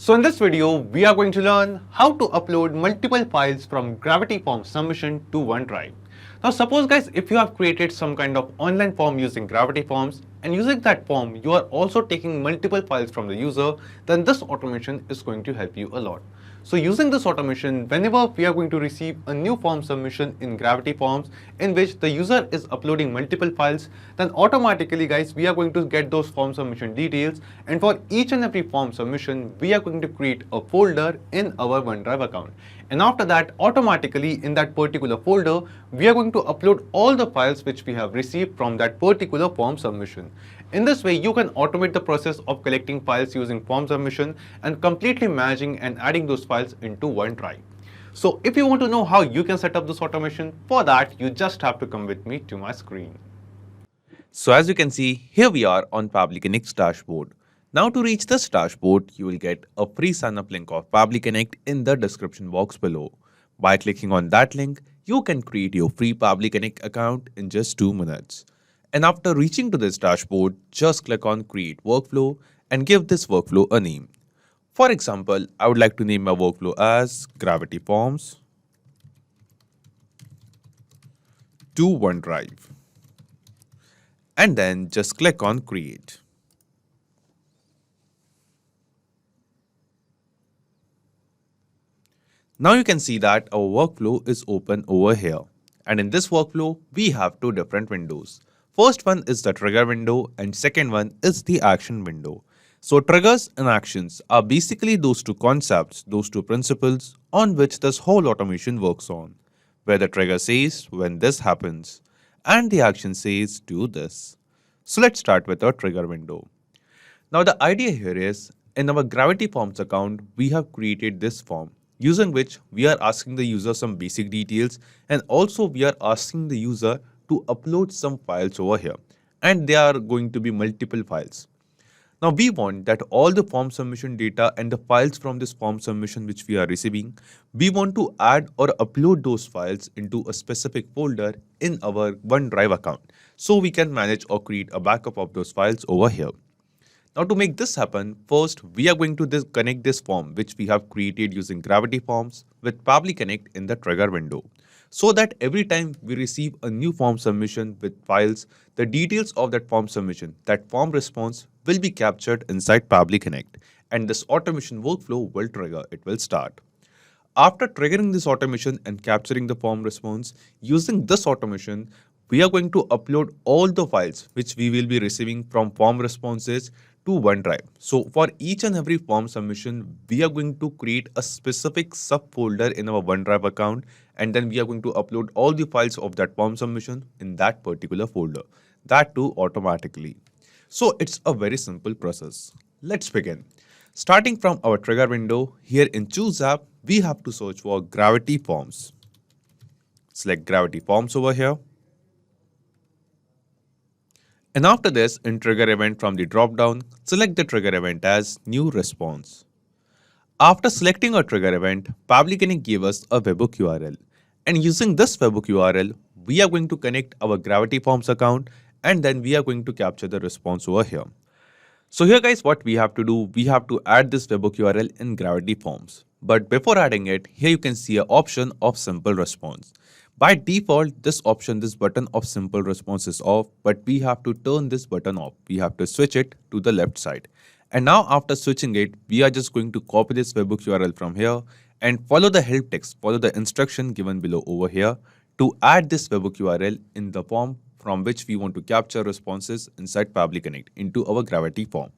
So in this video, we are going to learn how to upload multiple files from Gravity Forms submission to OneDrive. Now suppose guys, if you have created some kind of online form using Gravity Forms and using that form, you are also taking multiple files from the user, then this automation is going to help you a lot. So using this automation, whenever we are going to receive a new form submission in Gravity Forms in which the user is uploading multiple files, then automatically guys, we are going to get those form submission details, and for each and every form submission, we are going to create a folder in our OneDrive account. And after that, automatically in that particular folder, we are going to upload all the files which we have received from that particular form submission. In this way, you can automate the process of collecting files using form submission and completely managing and adding those files into OneDrive. So if you want to know how you can set up this automation, for that, you just have to come with me to my screen. So as you can see, here we are on Pabbly Connect's dashboard. Now to reach this dashboard, you will get a free sign-up link of Pabbly Connect in the description box below. By clicking on that link, you can create your free Pabbly Connect account in just 2 minutes. And after reaching to this dashboard, just click on Create Workflow and give this workflow a name. For example, I would like to name my workflow as Gravity Forms to OneDrive. And then just click on Create. Now you can see that our workflow is open over here. And in this workflow, we have 2 different windows. First one is the trigger window and second one is the action window. So triggers and actions are basically those 2 concepts, those 2 principles on which this whole automation works on. Where the trigger says when this happens and the action says do this. So let's start with our trigger window. Now the idea here is in our Gravity Forms account, we have created this form using which we are asking the user some basic details, and also we are asking the user to upload some files over here, and there are going to be multiple files. Now we want that all the form submission data and the files from this form submission which we are receiving, we want to add or upload those files into a specific folder in our OneDrive account, so we can manage or create a backup of those files over here. Now to make this happen, first we are going to connect this form which we have created using Gravity Forms with Pabbly Connect in the trigger window, so that every time we receive a new form submission with files, the details of that form submission, that form response will be captured inside Pabbly Connect, and this automation workflow will trigger, it will start. After triggering this automation and capturing the form response, using this automation, we are going to upload all the files which we will be receiving from form responses to OneDrive. So for each and every form submission, we are going to create a specific subfolder in our OneDrive account, and then we are going to upload all the files of that form submission in that particular folder. That too automatically. So it's a very simple process. Let's begin. Starting from our trigger window, here in Choose App, we have to search for Gravity Forms. Select Gravity Forms over here. And after this, in Trigger Event from the drop-down, select the trigger event as New Response. After selecting a trigger event, Pabbly Connect gave us a webhook URL. And using this webhook URL, we are going to connect our Gravity Forms account, and then we are going to capture the response over here. So here guys, what we have to do, we have to add this webhook URL in Gravity Forms. But before adding it, here you can see an option of simple response. By default, this button of simple response is off, but we have to turn this button off. We have to switch it to the left side. And now after switching it, we are just going to copy this webhook URL from here and follow the help text, follow the instruction given below over here to add this webhook URL in the form from which we want to capture responses inside Pabbly Connect into our Gravity form.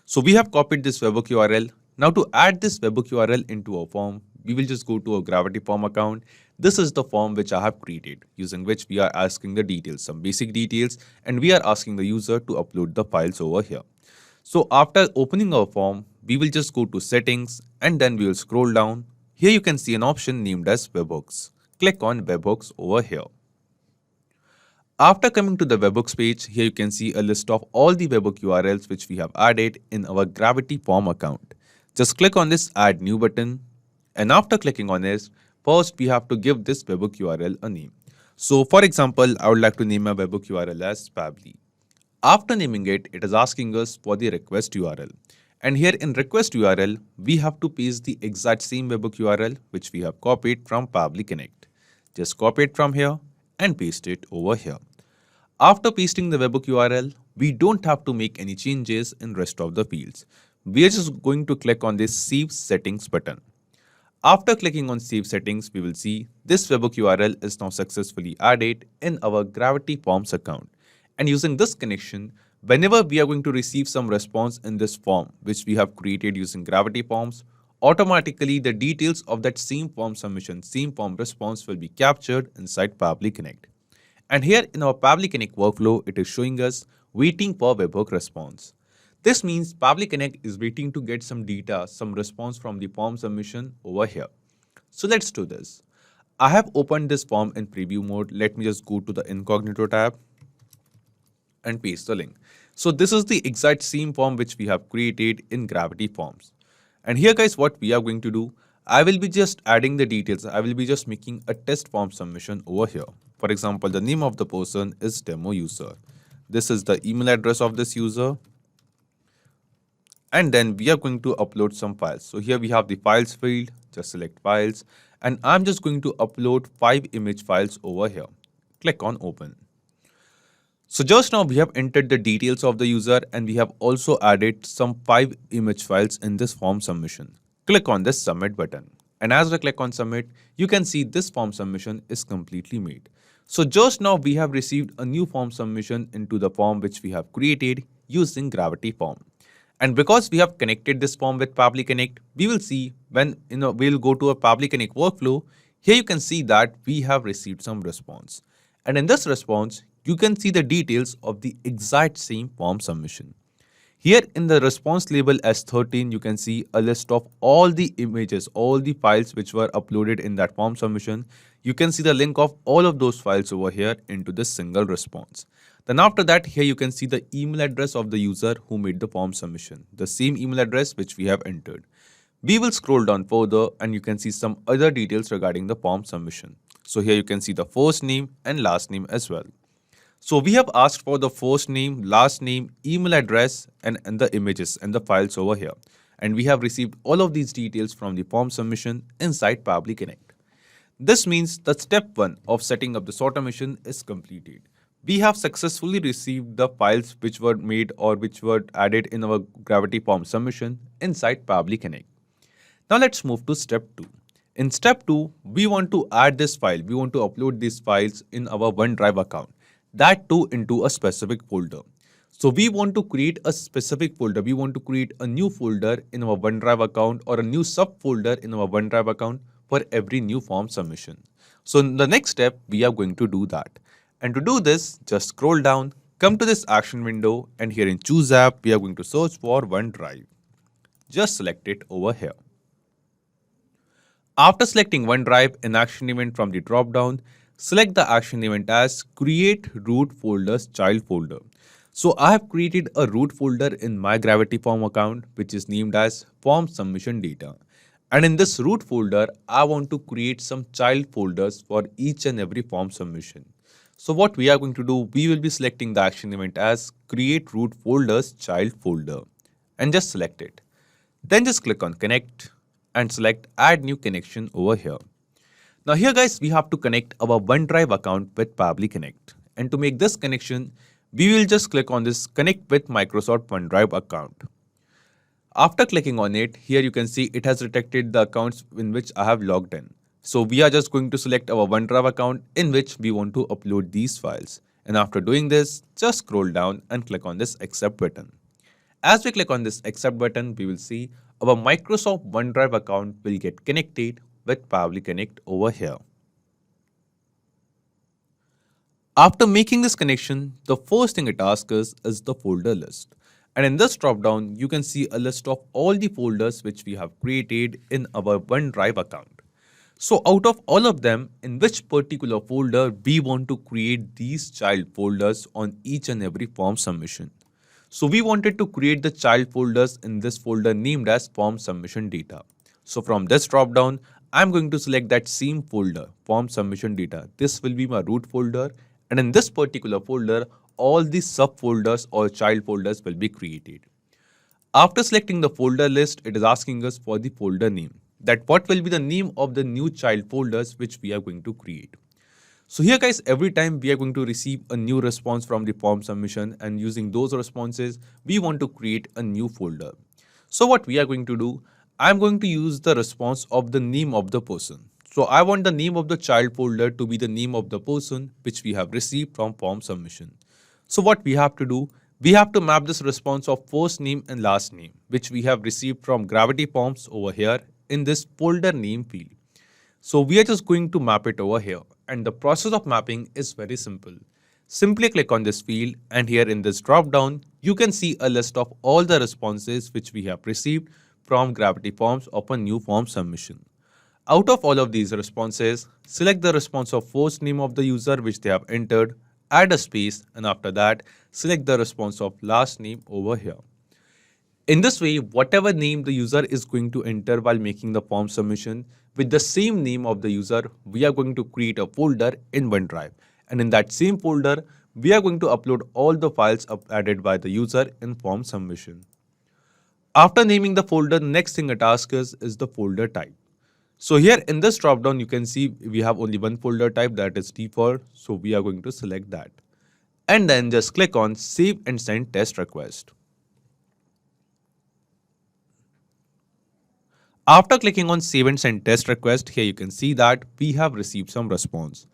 So we have copied this webhook URL. Now to add this webhook URL into our form, we will just go to a Gravity Form account. This is the form which I have created, using which we are asking the details, some basic details, and we are asking the user to upload the files over here. So after opening our form, we will just go to Settings and then we will scroll down. Here you can see an option named as Webhooks. Click on Webhooks over here. After coming to the Webhooks page, here you can see a list of all the webhook URLs which we have added in our Gravity Form account. Just click on this Add New button. And after clicking on this, first we have to give this webhook URL a name. So for example, I would like to name my webhook URL as Pabbly. After naming it, it is asking us for the request URL. And here in request URL, we have to paste the exact same webhook URL which we have copied from Pabbly Connect. Just copy it from here and paste it over here. After pasting the webhook URL, we don't have to make any changes in rest of the fields. We are just going to click on this Save Settings button. After clicking on Save Settings, we will see this webhook URL is now successfully added in our Gravity Forms account. And using this connection, whenever we are going to receive some response in this form, which we have created using Gravity Forms, automatically the details of that same form submission, same form response will be captured inside Pabbly Connect. And here in our Pabbly Connect workflow, it is showing us waiting for webhook response. This means Pabbly Connect is waiting to get some data, some response from the form submission over here. So let's do this. I have opened this form in preview mode. Let me just go to the incognito tab and paste the link. So this is the exact same form which we have created in Gravity Forms. And here guys, what we are going to do, I will be just adding the details. I will be just making a test form submission over here. For example, the name of the person is demo user. This is the email address of this user. And then we are going to upload some files. So here we have the files field, just select files. And I'm just going to upload 5 image files over here. Click on open. So just now we have entered the details of the user and we have also added some 5 image files in this form submission. Click on this submit button. And as I click on submit, you can see this form submission is completely made. So just now we have received a new form submission into the form which we have created using Gravity Form. And because we have connected this form with Pabbly Connect, we will see when we'll go to a Pabbly Connect workflow. Here you can see that we have received some response. And in this response, you can see the details of the exact same form submission. Here in the response label as 13, you can see a list of all the images, all the files which were uploaded in that form submission. You can see the link of all of those files over here into this single response. Then after that, here you can see the email address of the user who made the form submission, the same email address which we have entered. We will scroll down further and you can see some other details regarding the form submission. So here you can see the first name and last name as well. So we have asked for the first name, last name, email address and the images and the files over here. And we have received all of these details from the form submission inside Pabbly Connect. This means that step 1 of setting up this automation is completed. We have successfully received the files which were made or which were added in our Gravity Form submission inside Pabbly Connect. Now let's move to step 2. In step 2, we want to add this file. We want to upload these files in our OneDrive account. That too into a specific folder. So we want to create a specific folder. We want to create a new folder in our OneDrive account or a new subfolder in our OneDrive account for every new form submission. So in the next step, we are going to do that. And to do this, just scroll down, come to this action window, and here in choose app, we are going to search for OneDrive. Just select it over here. After selecting OneDrive in action event from the drop down, select the action event as create root folders child folder. So I have created a root folder in my Gravity Form account, which is named as form submission data. And in this root folder, I want to create some child folders for each and every form submission. So what we are going to do, we will be selecting the action event as create root folders child folder and just select it. Then just click on connect and select add new connection over here. Now here guys, we have to connect our OneDrive account with Pabbly Connect. And to make this connection, we will just click on this connect with Microsoft OneDrive account. After clicking on it, here you can see it has detected the accounts in which I have logged in. So we are just going to select our OneDrive account in which we want to upload these files. And after doing this, just scroll down and click on this accept button. As we click on this accept button, we will see our Microsoft OneDrive account will get connected with Pabbly Connect over here. After making this connection, the first thing it asks us is the folder list. And in this drop down, you can see a list of all the folders which we have created in our OneDrive account. So out of all of them, in which particular folder we want to create these child folders on each and every form submission. So we wanted to create the child folders in this folder named as form submission data. So from this drop down, I'm going to select that same folder, form submission data. This will be my root folder. And in this particular folder, all these subfolders or child folders will be created. After selecting the folder list, it is asking us for the folder name. That what will be the name of the new child folders which we are going to create. So here guys, every time we are going to receive a new response from the form submission, and using those responses, we want to create a new folder. So what we are going to do, I'm going to use the response of the name of the person. So I want the name of the child folder to be the name of the person which we have received from form submission. So what we have to do, we have to map this response of first name and last name which we have received from Gravity Forms over here in this folder name field. So we are just going to map it over here, and the process of mapping is very simple. Simply click on this field, and here in this drop down, you can see a list of all the responses which we have received from Gravity Forms of a new form submission. Out of all of these responses, select the response of first name of the user which they have entered, add a space, and after that, select the response of last name over here. In this way, whatever name the user is going to enter while making the form submission, with the same name of the user, we are going to create a folder in OneDrive. And in that same folder, we are going to upload all the files added by the user in form submission. After naming the folder, next thing it asks us is the folder type. So here in this dropdown, you can see we have only one folder type, that is default. So we are going to select that. And then just click on Save and Send Test Request. After clicking on Save and Send Test Request, here you can see that we have received some response.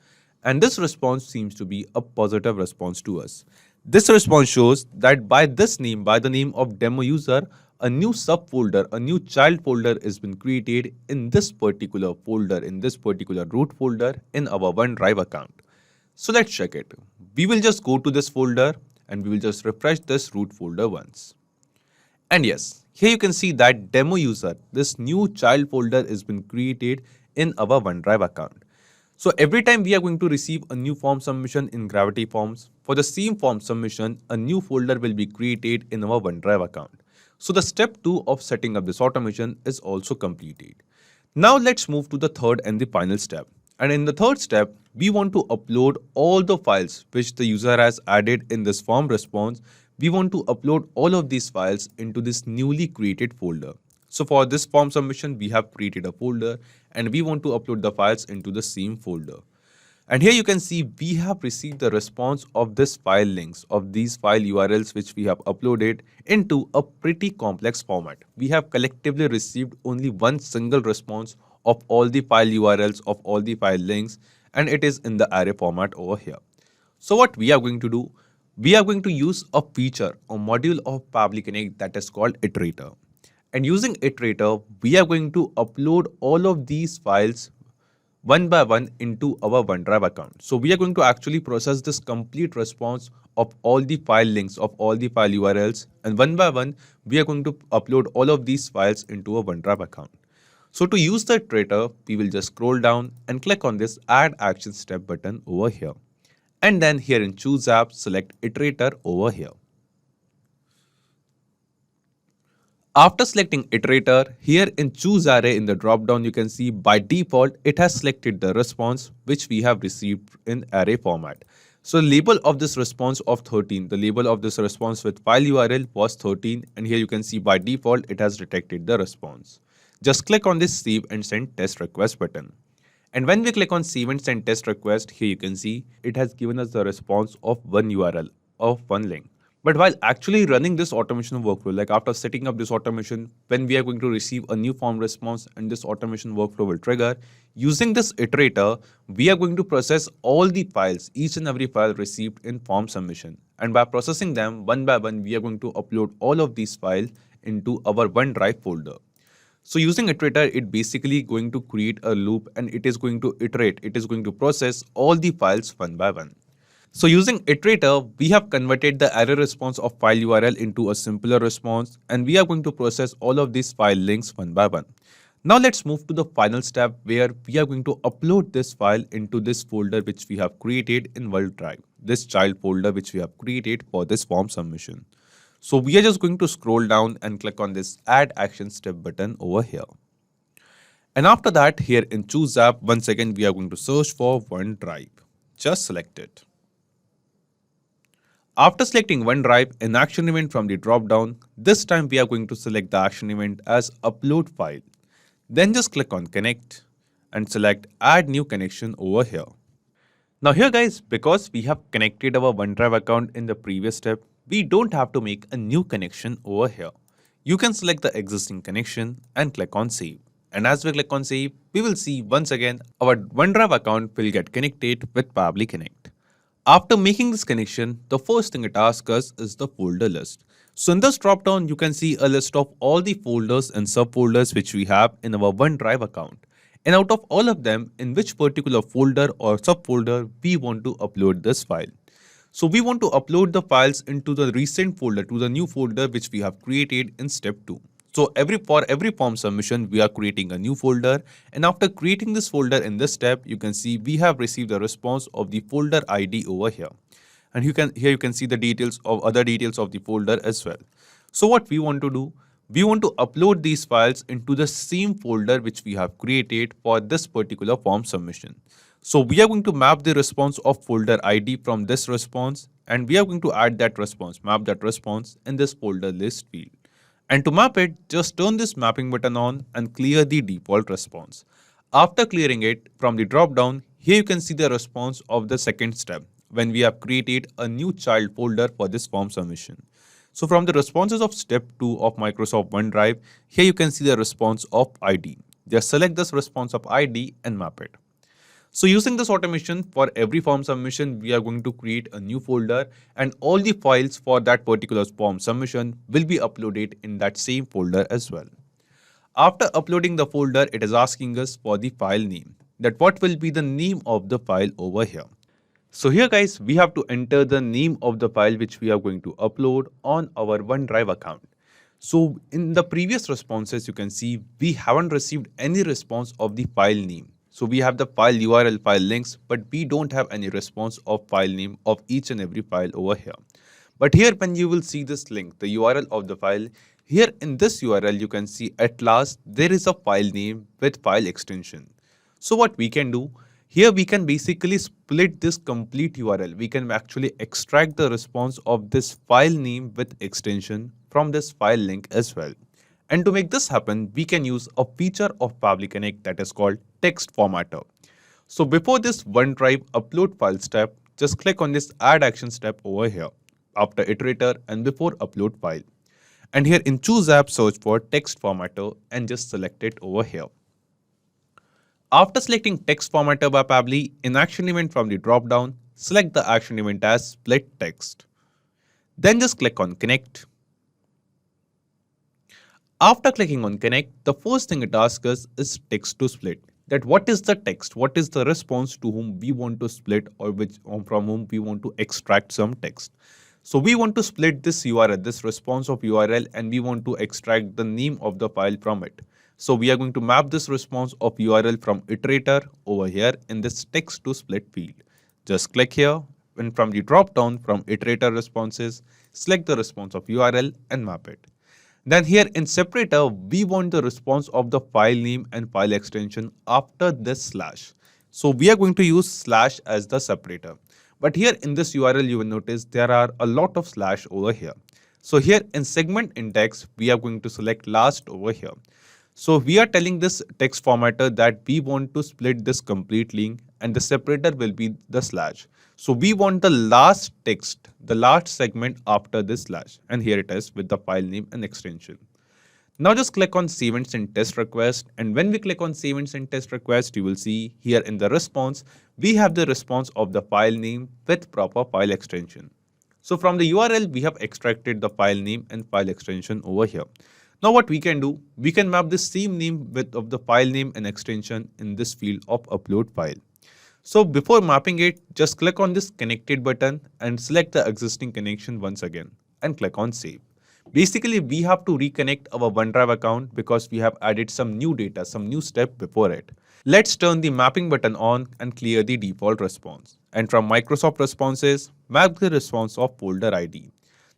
And this response seems to be a positive response to us. This response shows that by this name, by the name of demo user, a new subfolder, a new child folder has been created in this particular folder, in this particular root folder in our OneDrive account. So let's check it. We will just go to this folder and we will just refresh this root folder once. And yes, here you can see that demo user, this new child folder has been created in our OneDrive account. So every time we are going to receive a new form submission in Gravity Forms, for the same form submission, a new folder will be created in our OneDrive account. So the step 2 of setting up this automation is also completed. Now let's move to the third and the final step. And in the third step, we want to upload all the files which the user has added in this form response. We want to upload all of these files into this newly created folder. So for this form submission, we have created a folder and we want to upload the files into the same folder. And here you can see we have received the response of this file links, of these file URLs which we have uploaded into a pretty complex format. We have collectively received only one single response of all the file URLs, of all the file links, and it is in the array format over here. So what we are going to do, we are going to use a feature or module of Pabbly Connect that is called iterator. And using iterator, we are going to upload all of these files one by one into our OneDrive account. So we are going to actually process this complete response of all the file links, of all the file URLs, and one by one, we are going to upload all of these files into a OneDrive account. So to use the iterator, we will just scroll down and click on this Add Action Step button over here. And then here in Choose App, select Iterator over here. After selecting iterator, here in choose array in the dropdown, you can see by default, it has selected the response which we have received in array format. So label of this response of 13, the label of this response with file URL was 13. And here you can see by default, it has detected the response. Just click on this Save and Send Test Request button. And when we click on Save and Send Test Request, here you can see it has given us the response of one URL, of one link. But while actually running this automation workflow, like after setting up this automation, when we are going to receive a new form response and this automation workflow will trigger, using this iterator, we are going to process all the files, each and every file received in form submission. And by processing them one by one, we are going to upload all of these files into our OneDrive folder. So using iterator, it basically going to create a loop and it is going to iterate. It is going to process all the files one by one. So using iterator, we have converted the array response of file URL into a simpler response, and we are going to process all of these file links one by one. Now let's move to the final step where we are going to upload this file into this folder which we have created in OneDrive, this child folder which we have created for this form submission. So we are just going to scroll down and click on this Add Action Step button over here. And after that, here in Choose App, once again, we are going to search for OneDrive. Just select it. After selecting OneDrive in action event from the drop-down, this time we are going to select the action event as upload file. Then just click on connect and select add new connection over here. Now here guys, because we have connected our OneDrive account in the previous step, we don't have to make a new connection over here. You can select the existing connection and click on save. And as we click on save, we will see once again our OneDrive account will get connected with Pabbly Connect. After making this connection, the first thing it asks us is the folder list. So in this drop down, you can see a list of all the folders and subfolders which we have in our OneDrive account. And out of all of them, in which particular folder or subfolder we want to upload this file. So we want to upload the files into the recent folder, to the new folder which we have created in step 2. So for every form submission, we are creating a new folder. And after creating this folder in this step, you can see we have received a response of the folder ID over here. And here you can see the other details of the folder as well. So what we want to do, we want to upload these files into the same folder which we have created for this particular form submission. So we are going to map the response of folder ID from this response, and we are going to add that response, map that response in this folder list field. And to map it, just turn this mapping button on and clear the default response. After clearing it from the drop down, here you can see the response of the second step when we have created a new child folder for this form submission. So from the responses of step 2 of Microsoft OneDrive, here you can see the response of ID. Just select this response of ID and map it. So using this automation for every form submission, we are going to create a new folder and all the files for that particular form submission will be uploaded in that same folder as well. After uploading the folder, it is asking us for the file name, that what will be the name of the file over here. So here guys, we have to enter the name of the file which we are going to upload on our OneDrive account. So in the previous responses, you can see we haven't received any response of the file name. So we have the file URL, file links, but we don't have any response of file name of each and every file over here. But here when you will see this link, the URL of the file, here in this URL, you can see at last there is a file name with file extension. So what we can do, here we can basically split this complete URL. We can actually extract the response of this file name with extension from this file link as well. And to make this happen, we can use a feature of Pabbly Connect that is called text formatter. So before this OneDrive upload file step, just click on this add action step over here after iterator and before upload file. And here in choose app, search for text formatter and just select it over here. After selecting text formatter by Pabbly, in action event from the drop down, select the action event as split text. Then just click on connect. After clicking on connect, the first thing it asks us is text to split. That what is the text, what is the response to whom we want to split or from whom we want to extract some text. So we want to split this URL, this response of URL, and we want to extract the name of the file from it. So we are going to map this response of URL from iterator over here in this text to split field. Just click here and from the drop down from iterator responses, select the response of URL and map it. Then here in separator, we want the response of the file name and file extension after this slash. So we are going to use slash as the separator. But here in this URL, you will notice there are a lot of slash over here. So here in segment index, we are going to select last over here. So we are telling this text formatter that we want to split this complete link and the separator will be the slash. So we want the last text, the last segment after this slash, and here it is with the file name and extension. Now just click on save and send test request, and when we click on save and send test request, you will see here in the response, we have the response of the file name with proper file extension. So from the URL, we have extracted the file name and file extension over here. Now what we can do, we can map the same name of the file name and extension in this field of upload file. So before mapping it, just click on this connected button and select the existing connection once again and click on save. Basically, we have to reconnect our OneDrive account because we have added some new data, some new step before it. Let's turn the mapping button on and clear the default response. And from Microsoft responses, map the response of folder ID.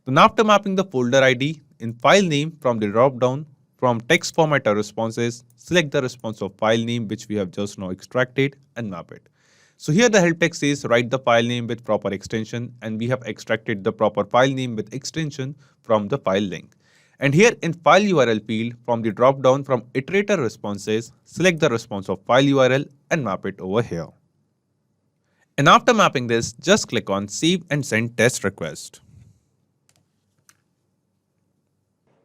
Then after mapping the folder ID, in file name from the drop down, from text formatter responses, select the response of file name which we have just now extracted and map it. So here the help text says write the file name with proper extension, and we have extracted the proper file name with extension from the file link. And here in file URL field, from the drop down from iterator responses, select the response of file URL and map it over here. And after mapping this, just click on save and send test request.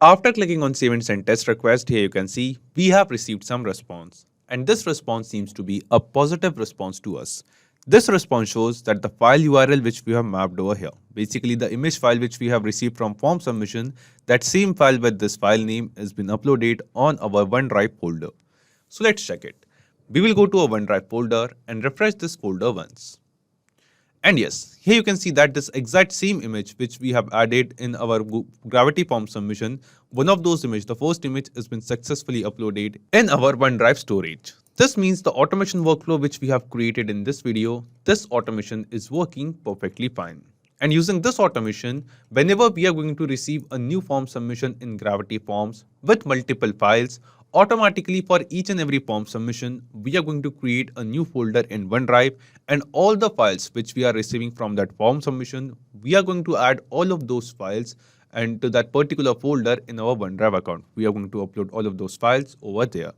After clicking on save and send test request, here you can see we have received some response. And this response seems to be a positive response to us. This response shows that the file URL which we have mapped over here, basically the image file which we have received from form submission, that same file with this file name has been uploaded on our OneDrive folder. So let's check it. We will go to our OneDrive folder and refresh this folder once. And yes, here you can see that this exact same image which we have added in our Gravity Forms submission, one of those images, the first image, has been successfully uploaded in our OneDrive storage. This means the automation workflow which we have created in this video, this automation is working perfectly fine. And using this automation, whenever we are going to receive a new form submission in Gravity Forms with multiple files, automatically for each and every form submission, we are going to create a new folder in OneDrive, and all the files which we are receiving from that form submission, we are going to add all of those files and to that particular folder in our OneDrive account. We are going to upload all of those files over there.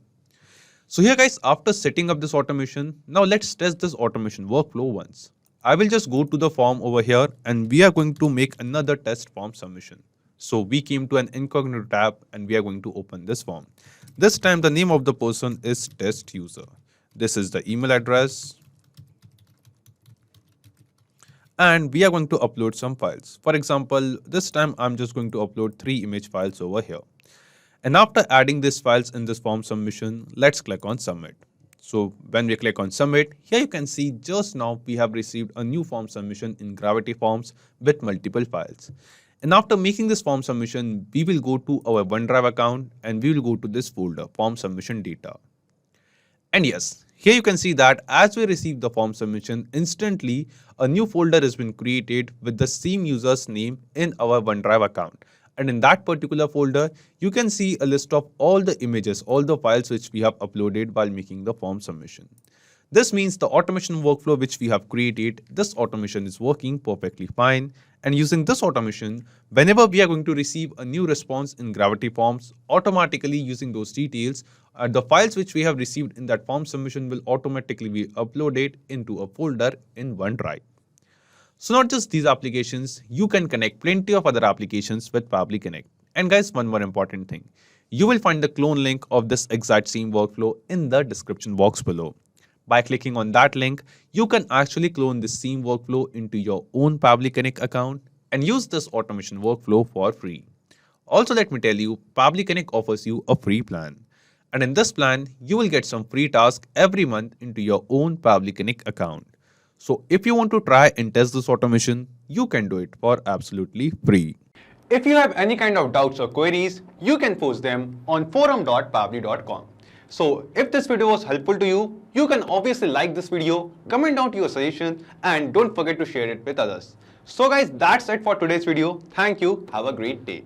So here guys, after setting up this automation, now let's test this automation workflow once. I will just go to the form over here and we are going to make another test form submission. So we came to an incognito tab and we are going to open this form. This time the name of the person is test user. This is the email address. And we are going to upload some files. For example, this time I'm just going to upload 3 image files over here. And after adding these files in this form submission, let's click on submit. So when we click on submit, here you can see just now we have received a new form submission in Gravity Forms with multiple files. And after making this form submission, we will go to our OneDrive account and we will go to this folder, form submission data. And yes, here you can see that as we receive the form submission, instantly a new folder has been created with the same user's name in our OneDrive account. And in that particular folder, you can see a list of all the images, all the files which we have uploaded while making the form submission. This means the automation workflow which we have created, this automation is working perfectly fine. And using this automation, whenever we are going to receive a new response in Gravity Forms, automatically using those details, the files which we have received in that form submission will automatically be uploaded into a folder in OneDrive. So not just these applications, you can connect plenty of other applications with Pabbly Connect. And guys, one more important thing. You will find the clone link of this exact same workflow in the description box below. By clicking on that link, you can actually clone this same workflow into your own Pabbly Connect account and use this automation workflow for free. Also, let me tell you, Pabbly Connect offers you a free plan. And in this plan, you will get some free tasks every month into your own Pabbly Connect account. So if you want to try and test this automation, you can do it for absolutely free. If you have any kind of doubts or queries, you can post them on forum.pabbly.com. So if this video was helpful to you, you can obviously like this video, comment down your suggestion, and don't forget to share it with others. So guys, that's it for today's video. Thank you. Have a great day.